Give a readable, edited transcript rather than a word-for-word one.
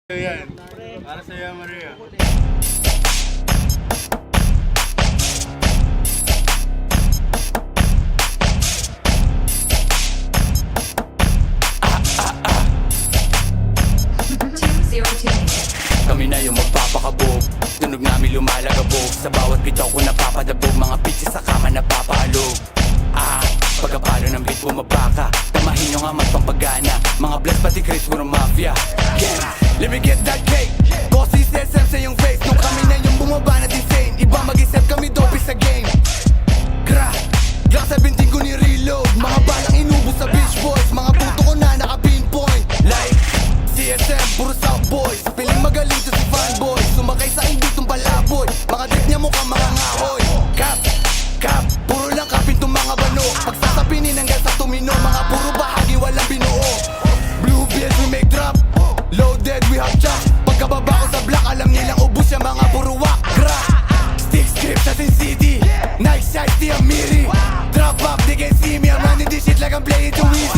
Yan. Para sa'yo, Maria. Kami na yung magpapakabog, tunog namin lumalagabog. Sa bawat bitaw ko napapadabog, mga bitches sa kama napapaalog. Pagkapalo ng beat bumabaka, tamahin nyo nga magpampagana. Mga bless pati Chris, puro mafia. Yeah, let me get that cake. Bossy SM sa yung face, nung kami na yung bumaba na insane. Iba mag-isip kami dope sa game. Gra, Glock 17 ko ni reload. Mga balang inubos sa Beach Boys, mga puto ko na naka-pinpoint. Like CSM, puro South Boys. Piling magaling to si fanboy, sumakay sa inditong palaboy. Mga dip niya mukhang mga ngahoy. Cap, puro lang kapin tong mga bano. Pagsasapinin hanggang sa tumino, mga puro bahagi walang binuo. Blue bills we make drop, loaded we have chop. Pagkababa ko sa block, alam nilang ubus yung mga puro wak. Gra, stick script sa Sin City, nice size di Amiri. Drop up, they can see me, I'm running this shit like I'm playing too easy.